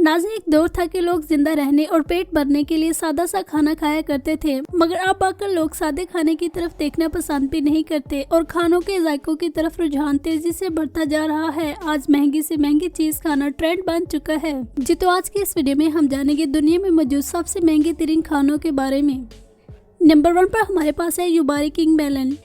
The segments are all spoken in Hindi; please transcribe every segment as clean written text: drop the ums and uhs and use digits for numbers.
नाज़रीन, एक दौर था कि लोग जिंदा रहने और पेट भरने के लिए सादा सा खाना खाया करते थे, मगर अब आकर लोग सादे खाने की तरफ देखना पसंद भी नहीं करते और खानों के जायकों की तरफ रुझान तेजी से बढ़ता जा रहा है। आज महंगी से महंगी चीज खाना ट्रेंड बन चुका है। जी तो आज की इस वीडियो में हम जानेंगे दुनिया में मौजूद सबसे महंगे तरीन खानों के बारे में। नंबर 1 पर हमारे पास है युबारी किंग मेलन।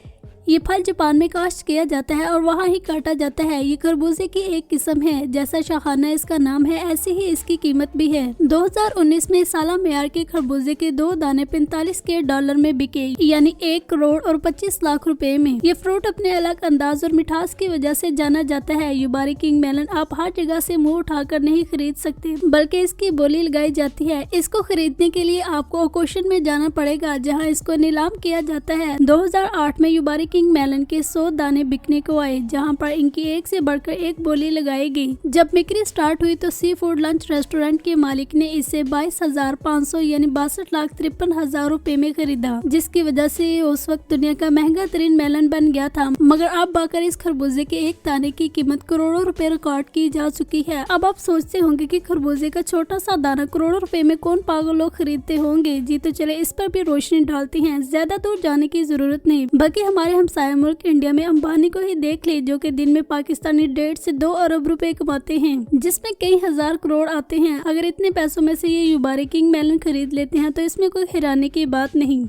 ये फल जापान में काश्त किया जाता है और वहाँ ही काटा जाता है। ये खरबूजे की एक किस्म है। जैसा शाहाना इसका नाम है, ऐसे ही इसकी कीमत भी है। 2019 में साला मेयार के खरबूजे के 2 दाने 45 के डॉलर में बिके, यानी 1 करोड़ और 25 लाख रुपए में। ये फ्रूट अपने अलग अंदाज और मिठास की वजह से जाना जाता है। युबारी किंग मेलन आप हर जगह से मुंह उठाकर नहीं खरीद सकते, बल्कि इसकी बोली लगाई जाती है। इसको खरीदने के लिए आपको ऑक्शन में जाना पड़ेगा, जहाँ इसको नीलाम किया जाता है। 2008 में युबारी किंग मेलन के 100 दाने बिकने को आए, जहां पर इनकी एक से बढ़कर एक बोली लगाई गई। जब बिक्री स्टार्ट हुई तो सी फूड लंच रेस्टोरेंट के मालिक ने इसे 22,500 यानी 62,53,000 रुपए में खरीदा, जिसकी वजह से ये उस वक्त दुनिया का महंगा तरीन मेलन बन गया था। मगर अब आकर इस खरबूजे के एक दाने की कीमत करोड़ों रुपए रिकॉर्ड की जा चुकी है। अब आप सोचते होंगे कि खरबूजे का छोटा सा दाना करोड़ों रुपए में कौन पागल लोग खरीदते होंगे। जी तो चले इस पर भी रोशनी डालते हैं। ज्यादा दूर जाने की जरूरत नहीं, बल्कि हमारे हमसाया मुल्क इंडिया में अंबानी को ही देख ले, जो कि दिन में पाकिस्तानी 1.5 से 2 अरब रुपए कमाते हैं, जिसमें कई हजार करोड़ आते हैं। अगर इतने पैसों में से ये युबारी किंग मेलन खरीद लेते हैं तो इसमें कोई हैरानी की बात नहीं।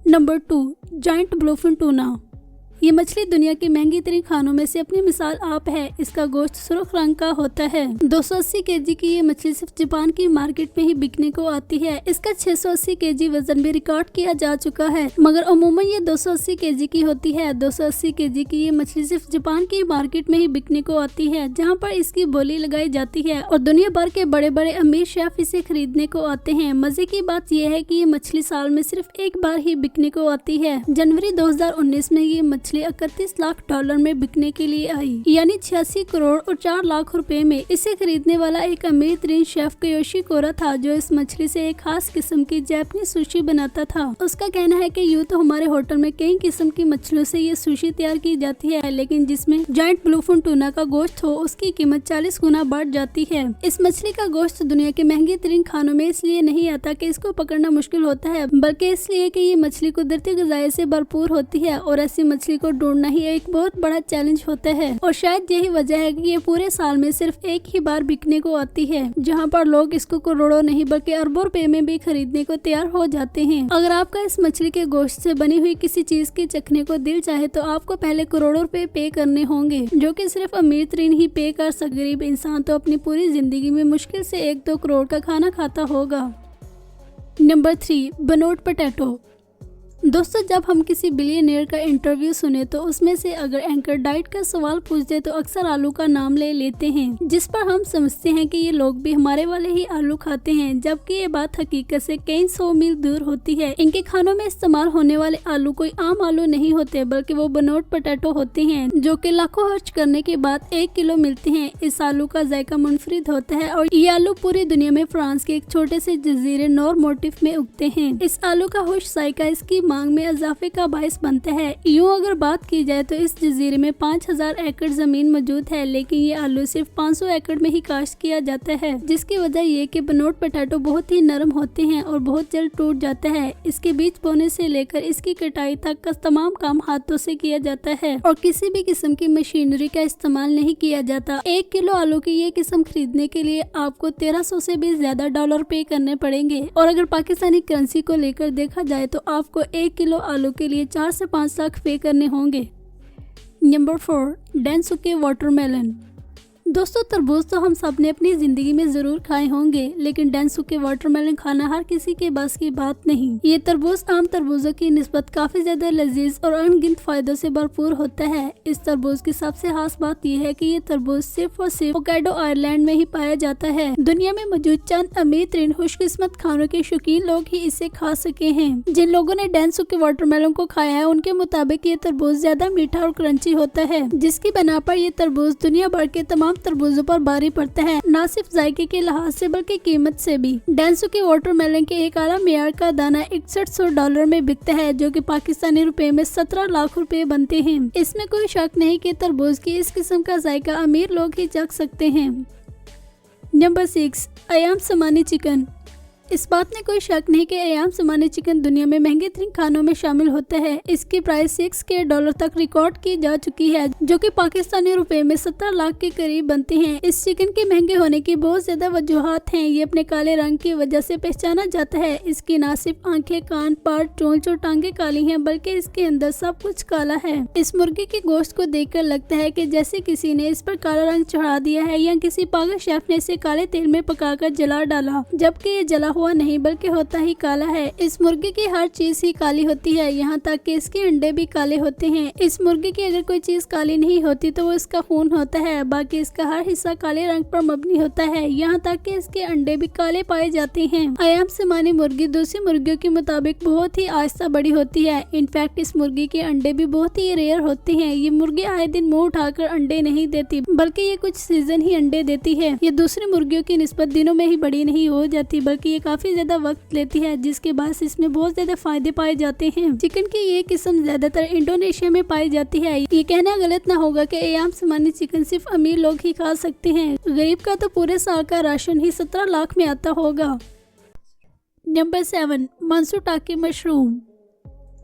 Number 2, giant bluefin tuna. ये मछली दुनिया की महंगी तरीन खानों में से अपनी मिसाल आप है। इसका गोश्त सुर्ख रंग का होता है। 280 केजी की ये मछली सिर्फ जापान की मार्केट में ही बिकने को आती है। इसका 680 केजी वजन भी रिकॉर्ड किया जा चुका है, मगर अमूमन ये 280 केजी की होती है। 280 केजी की ये मछली सिर्फ जापान की मार्केट में ही बिकने को आती है, जहाँ पर इसकी बोली लगाई जाती है और दुनिया भर के बड़े बड़े अमीर शेफ इसे खरीदने को आते हैं। मजे की बात यह है कि ये मछली साल में सिर्फ एक बार ही बिकने को आती है। जनवरी 2019 में ये मछली 31 लाख डॉलर में बिकने के लिए आई, यानी 86 करोड़ और 4 लाख रुपए में। इसे खरीदने वाला एक अमीर तरीन शेफ कियोशी कोरा था, जो इस मछली से एक खास किस्म की जापानी सुशी बनाता था। उसका कहना है कि यूं तो हमारे होटल में कई किस्म की मछलियों से ये सुशी तैयार की जाती है, लेकिन जिसमें जायंट ब्लूफिन टूना का गोश्त हो उसकी कीमत 40 गुना बढ़ जाती है। इस मछली का गोश्त दुनिया के महंगे तरीन खानों में इसलिए नहीं आता कि इसको पकड़ना मुश्किल होता है, बल्कि इसलिए कि ये मछली कुदरती ग़िज़ाएं से भरपूर होती है और ऐसी मछली को ढूंढना ही एक बहुत बड़ा चैलेंज होता है। और शायद यही वजह है कि ये पूरे साल में सिर्फ एक ही बार बिकने को आती है, जहां पर लोग इसको करोड़ों नहीं बल्कि अरबों रुपए में भी खरीदने को तैयार हो जाते हैं। अगर आपका इस मछली के गोश्त से बनी हुई किसी चीज के चखने को दिल चाहे तो आपको पहले करोड़ों रुपए पे करने होंगे, जो कि सिर्फ अमीर तरीन ही पे कर सकते। गरीब इंसान तो अपनी पूरी जिंदगी में मुश्किल से 1-2 करोड़ का खाना खाता होगा। Number 3, Banot potato. दोस्तों, जब हम किसी बिलियनियर का इंटरव्यू सुने तो उसमें से अगर एंकर डाइट का सवाल पूछते तो अक्सर आलू का नाम ले लेते हैं, जिस पर हम समझते हैं कि ये लोग भी हमारे वाले ही आलू खाते हैं, जबकि ये बात हकीकत से कई 100 मील दूर होती है। इनके खानों में इस्तेमाल होने वाले आलू कोई आम आलू नहीं होते, बल्कि वो बनोट पोटैटो होते हैं, जो कि लाखों खर्च करने के बाद 1 किलो मिलते हैं। इस आलू का जायका मुनफरिद होता है और ये आलू पूरी दुनिया में फ्रांस के एक छोटे से जजीरे नॉरमोटिफ में उगते हैं। इस आलू का खुश जायका इसकी मांग में इजाफे का बायस बनता है। यूं अगर बात की जाए तो इस जजीरे में 5000 एकड़ जमीन मौजूद है, लेकिन ये आलू सिर्फ 500 एकड़ में ही काश्त किया जाता है, जिसकी वजह ये कि बनोट पोटैटो बहुत ही नरम होते हैं और बहुत जल्द टूट जाता है। इसके बीज बोने से लेकर इसकी कटाई तक का तमाम काम हाथों से किया जाता है और किसी भी किस्म की मशीनरी का इस्तेमाल नहीं किया जाता। 1 किलो आलू की ये किस्म खरीदने के लिए आपको 1300 से भी ज्यादा डॉलर पे करने पड़ेंगे और अगर पाकिस्तानी करेंसी को लेकर देखा जाए तो आपको 1 किलो आलू के लिए 4 से 5 लाख पे करने होंगे। Number 4, Densuke watermelon. दोस्तों, तरबूज तो हम सब ने अपनी जिंदगी में जरूर खाए होंगे, लेकिन डेनसुके वाटरमेलन खाना हर किसी के बस की बात नहीं। ये तरबूज आम तरबूजों की निस्बत काफी ज्यादा लजीज और अनगिनत फायदों से भरपूर होता है। इस तरबूज की सबसे खास बात यह है कि ये तरबूज सिर्फ और सिर्फ होक्काइडो आयरलैंड में ही पाया जाता है। दुनिया में मौजूद चंद अमीर तरीन खुशकिस्मत खानों के शौकीन लोग ही इसे खा सके हैं। जिन लोगों ने डेनसुके वाटरमेलन को खाया है उनके मुताबिक ये तरबूज ज्यादा मीठा और क्रंची होता है, जिसकी बना पर ये तरबूज दुनिया भर के तमाम तरबूजों पर भारी पड़ता है, न सिर्फ जायके के लिहाज से बल्कि कीमत से भी। डेनसुके वाटरमेलन के एक आला मेयार का दाना 6100 डॉलर में बिकता है, जो कि पाकिस्तानी रुपए में 17 लाख रुपए बनते हैं। इसमें कोई शक नहीं कि तरबूज की इस किस्म का जायका अमीर लोग ही चख सकते हैं। Number 6, Ayam Cemani chicken. इस बात में कोई शक नहीं कि अयाम समानी चिकन दुनिया में महंगे तरीन खानों में शामिल होता है। इसकी प्राइस $6 तक रिकॉर्ड की जा चुकी है, जो कि पाकिस्तानी रुपए में 17 लाख के करीब बनते हैं। इस चिकन के महंगे होने की बहुत ज्यादा वजूहात हैं। ये अपने काले रंग की वजह से पहचाना जाता है। इसकी न सिर्फ आंखें, कान, पार, चोंच और टांगे काली हैं, बल्कि इसके अंदर सब कुछ काला है। इस मुर्गे के गोश्त को देखकर लगता है कि जैसे किसी ने इस पर काला रंग चढ़ा दिया है या किसी पागल शेफ ने इसे काले तेल में पकाकर जला डाला, जबकि ये जला हुआ नहीं बल्कि होता ही काला है। इस मुर्गे की हर चीज ही काली होती है, यहाँ तक कि इसके अंडे भी काले होते हैं। इस मुर्गे की अगर कोई चीज काली नहीं होती तो वो इसका खून होता है। बाकी इसका हर हिस्सा काले रंग पर मबनी होता है, यहाँ तक कि इसके अंडे भी काले पाए जाते हैं। अयाम समानी मुर्गी दूसरी मुर्गियों के मुताबिक बहुत ही आहिस्ता बड़ी होती है। इनफैक्ट इस मुर्गी के अंडे भी बहुत ही रेयर होते हैं। ये मुर्गी आए दिन मुंह उठाकर अंडे नहीं देती, बल्कि ये कुछ सीजन ही अंडे देती है। ये दूसरी मुर्गियों की निस्बत दिनों में ही बड़ी नहीं हो जाती, बल्कि ये काफी ज्यादा वक्त लेती है, जिसके बाद इसमें बहुत ज्यादा फायदे पाए जाते हैं। चिकन की ये किस्म ज्यादातर इंडोनेशिया में पाई जाती है। ये कहना गलत ना होगा कि अयाम समानी चिकन सिर्फ अमीर लोग ही खा सकते हैं। गरीब का तो पूरे साल का राशन ही 17 लाख में आता होगा। Number 7, matsutake mushroom.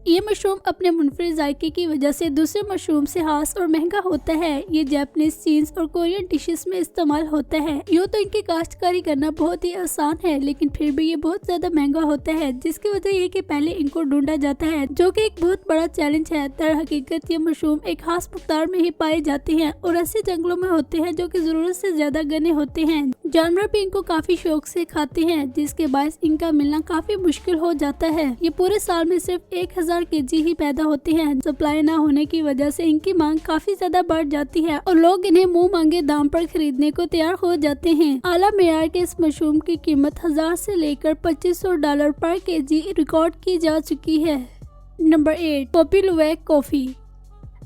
ये मशरूम अपने मुनफरिद जायके की वजह से दूसरे मशरूम से खास और महंगा होता है। ये जापानीज, चीन्स और कोरियन डिशेस में इस्तेमाल होता है। यूँ तो इनकी काश्तकारी करना बहुत ही आसान है, लेकिन फिर भी ये बहुत ज्यादा महंगा होता है, जिसकी वजह ये कि पहले इनको ढूंढा जाता है, जो कि एक बहुत बड़ा चैलेंज है। दर हकीकत ये मशरूम एक खास मकदार में ही पाए जाते हैं और ऐसे जंगलों में होते हैं जो कि जरूरत से ज्यादा घने होते हैं। जानवर भी इनको काफी शौक से खाते हैं, जिसके बायस इनका मिलना काफी मुश्किल हो जाता है। ये पूरे साल में सिर्फ 1000 केजी ही पैदा होते हैं। सप्लाई ना होने की वजह से इनकी मांग काफी ज्यादा बढ़ जाती है और लोग इन्हें मुंह मांगे दाम पर खरीदने को तैयार हो जाते हैं। आला मेयार के इस मशरूम की कीमत 1000 से लेकर $2500 पर केजी रिकॉर्ड की जा चुकी है। Number 8, Kopi Luwak coffee.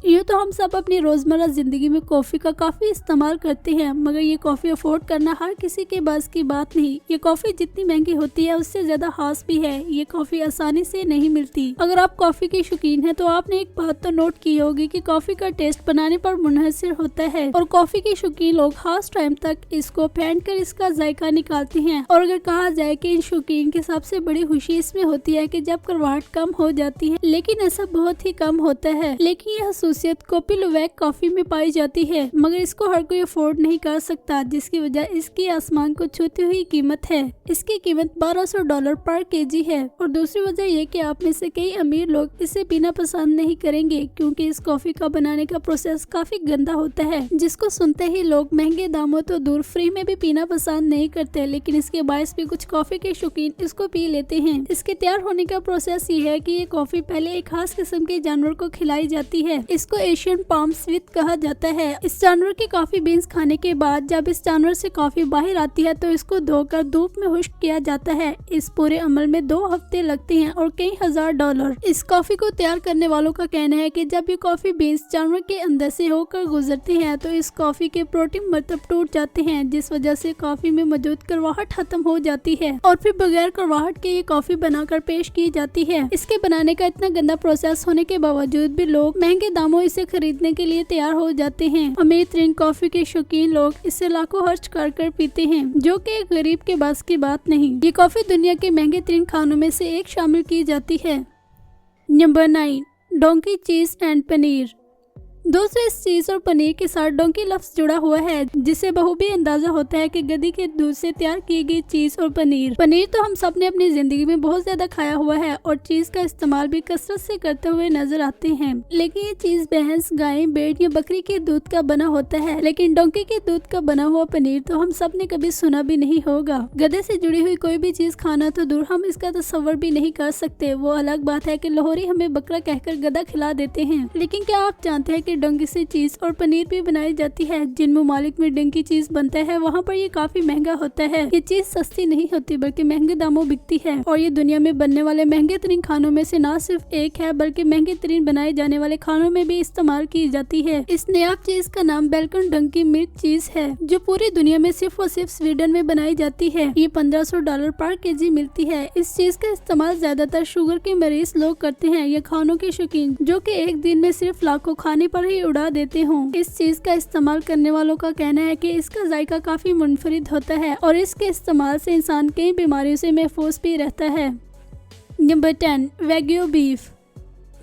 यूँ तो हम सब अपनी रोजमर्रा जिंदगी में कॉफी का काफी इस्तेमाल करते हैं, मगर ये कॉफी अफोर्ड करना हर किसी के बस की बात नहीं। ये कॉफी जितनी महंगी होती है उससे ज्यादा खास भी है। ये कॉफी आसानी से नहीं मिलती। अगर आप कॉफी के शौकीन हैं तो आपने एक बात तो नोट की होगी कि कॉफी का टेस्ट बनाने पर मुनहसर होता है और कॉफी के शौकीन लोग खास टाइम तक इसको फेंट कर इसका जायका निकालते हैं। और अगर कहा जाए कि इन शौकीन की सबसे बड़ी खुशी इसमें होती है कि जब करवाहट कम हो जाती है, लेकिन ऐसा बहुत ही कम होता है। लेकिन ये कॉपी लुवैक कॉफी में पाई जाती है, मगर इसको हर कोई अफोर्ड नहीं कर सकता, जिसकी वजह इसकी आसमान को छूती हुई कीमत है। इसकी कीमत $1200 पर केजी है। और दूसरी वजह यह कि आप में से कई अमीर लोग इसे पीना पसंद नहीं करेंगे, क्योंकि इस कॉफी का बनाने का प्रोसेस काफी गंदा होता है, जिसको सुनते ही लोग महंगे दामों तो दूर फ्री में भी पीना पसंद नहीं करते। लेकिन इसके बायस भी कुछ कॉफी के शौकीन इसको पी लेते हैं। इसके तैयार होने का प्रोसेस ये है कि ये कॉफी पहले एक खास किस्म के जानवर को खिलाई जाती है। इसको एशियन पाम स्विथ कहा जाता है। इस जानवर की कॉफी बीन्स खाने के बाद जब इस जानवर से कॉफी बाहर आती है तो इसको धोकर धूप में खुश्क किया जाता है। इस पूरे अमल में 2 हफ्ते लगते हैं और कई $1000। इस कॉफी को तैयार करने वालों का कहना है कि जब ये कॉफी बीन्स जानवर के अंदर से होकर गुजरते हैं तो इस कॉफी के प्रोटीन मरतब टूट जाते हैं, जिस वजह से कॉफी में मौजूद करवाहट खत्म हो जाती है और फिर बगैर करवाहट के ये कॉफी बनाकर पेश की जाती है। इसके बनाने का इतना गंदा प्रोसेस होने के बावजूद भी लोग महंगे दामों इसे खरीदने के लिए तैयार हो जाते हैं। अमीर तरीन कॉफी के शौकीन लोग इसे लाखों खर्च कर पीते हैं, जो कि एक गरीब के बस की बात नहीं। ये कॉफी दुनिया के महंगे तरीन खानों में से एक शामिल की जाती है। नंबर 9, डोंकी चीज एंड पनीर। दोस्तों, इस चीज और पनीर के साथ डोंकी लफ्ज जुड़ा हुआ है, जिससे बखूबी अंदाजा होता है कि गधी के दूध से तैयार की गई चीज और पनीर तो हम सब ने अपनी जिंदगी में बहुत ज्यादा खाया हुआ है और चीज का इस्तेमाल भी कसरत से करते हुए नजर आते हैं। लेकिन ये चीज भैंस, गाय, भेड़ या बकरी के दूध का बना होता है, लेकिन डोंकी के दूध का बना हुआ पनीर तो हम सब ने कभी सुना भी नहीं होगा। गधे से जुड़ी हुई कोई भी चीज खाना तो दूर, हम इसका तस्वर भी नहीं कर सकते। वो अलग बात है कि लाहौरी हमें बकरा कहकर गधा खिला देते हैं, लेकिन क्या आप जानते हैं कि डोंकी से चीज और पनीर भी बनाई जाती है। जिन ममालिक में डोंकी चीज बनता है वहाँ पर ये काफी महंगा होता है। ये चीज सस्ती नहीं होती बल्कि महंगे दामों बिकती है और ये दुनिया में बनने वाले महंगे तरीन खानों में से न सिर्फ एक है, बल्कि महंगे तरीन बनाए जाने वाले खानों में भी इस्तेमाल की जाती है। इस नायाब चीज का नाम बेल्कन डोंकी मिल्क चीज है, जो पूरी दुनिया में सिर्फ और सिर्फ स्वीडन में बनाई जाती है। ये $1500 पर केजी मिलती है। इस चीज का इस्तेमाल ज्यादातर शुगर के मरीज लोग करते हैं या खानों के शौकीन, जो कि एक दिन में सिर्फ लाखों खाने पर पर ही उड़ा देते हों। इस चीज का इस्तेमाल करने वालों का कहना है कि इसका जायका काफी मुनफरिद होता है और इसके इस्तेमाल से इंसान कई बीमारियों से महफूज भी रहता है। Number 10, wagyu beef.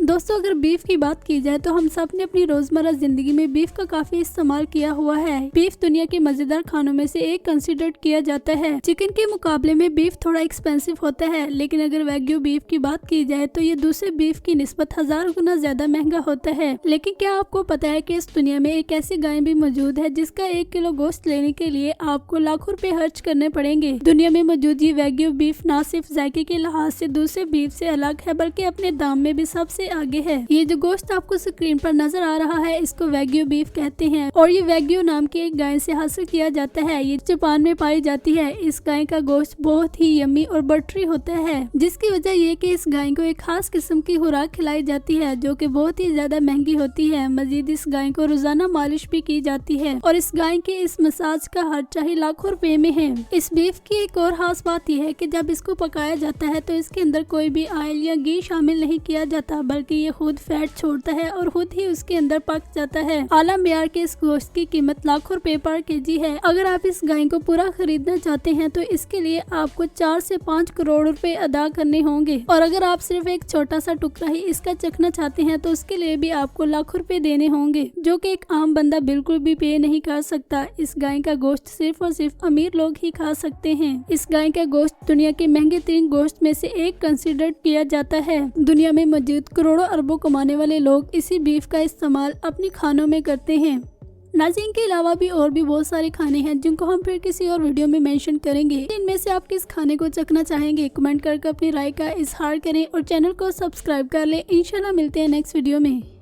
दोस्तों, अगर बीफ की बात की जाए तो हम सब ने अपनी रोजमर्रा जिंदगी में बीफ का काफी इस्तेमाल किया हुआ है। बीफ दुनिया के मजेदार खानों में से एक कंसिडर किया जाता है। चिकन के मुकाबले में बीफ थोड़ा एक्सपेंसिव होता है, लेकिन अगर वैग्यू बीफ की बात की जाए तो ये दूसरे बीफ की निस्बत 1000 गुना ज्यादा महंगा होता है। लेकिन क्या आपको पता है कि इस दुनिया में एक ऐसी गाय भी मौजूद है जिसका 1 किलो गोश्त लेने के लिए आपको लाखों रुपए खर्च करने पड़ेंगे। दुनिया में मौजूद ये वैग्यू बीफ न सिर्फ जायके के लिहाज से दूसरे बीफ से अलग है, बल्कि अपने दाम में भी सबसे आगे है। ये जो गोश्त आपको स्क्रीन पर नजर आ रहा है, इसको वैग्यू बीफ कहते हैं और ये वैग्यू नाम की एक गाय से हासिल किया जाता है। ये जापान में पाई जाती है। इस गाय का गोश्त बहुत ही यम्मी और बटरी होता है, जिसकी वजह ये कि इस गाय को एक खास किस्म की खुराक खिलाई जाती है जो कि बहुत ही ज्यादा महंगी होती है। मजीद इस गाय को रोजाना मालिश भी की जाती है और इस गाय के इस मसाज का खर्चा ही लाखों रुपए में है। इस बीफ की एक और खास बात यह है कि जब इसको पकाया जाता है तो इसके अंदर कोई भी ऑयल या घी शामिल नहीं किया जाता, बल्कि ये खुद फैट छोड़ता है और खुद ही उसके अंदर पक जाता है। आला मियार के इस गोश्त की कीमत लाखों रुपए पर केजी है। अगर आप इस गाय को पूरा खरीदना चाहते हैं तो इसके लिए आपको 4 से 5 करोड़ रुपए अदा करने होंगे और अगर आप सिर्फ एक छोटा सा टुकड़ा ही इसका चखना चाहते हैं तो उसके लिए भी आपको लाखों रुपए देने होंगे, जो कि एक आम बंदा बिल्कुल भी पे नहीं कर सकता। इस गाय का गोश्त सिर्फ और सिर्फ अमीर लोग ही खा सकते हैं। इस गाय का गोश्त दुनिया के महंगे तरीन गोश्त में से एक कंसिडर किया जाता है। दुनिया में मौजूद करोड़ों अरबों कमाने वाले लोग इसी बीफ का इस्तेमाल अपने खानों में करते हैं। नाज़रीन, के अलावा भी और भी बहुत सारे खाने हैं जिनको हम फिर किसी और वीडियो में मेंशन करेंगे। इनमें से आप किस खाने को चखना चाहेंगे, कमेंट करके अपनी राय का इजहार करें और चैनल को सब्सक्राइब कर लें। इंशाल्लाह मिलते हैं नेक्स्ट वीडियो में।